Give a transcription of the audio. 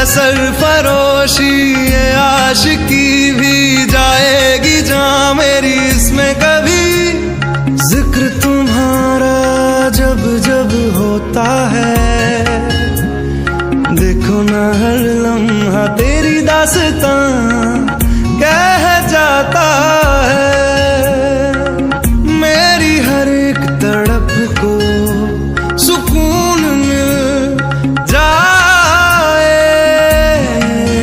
सरफरोशी ये आशिकी भी जाएगी जहाँ मेरी इसमें कभी। जिक्र तुम्हारा जब जब होता है, देखो ना हर लम्हा तेरी दास्तां कह जाता है।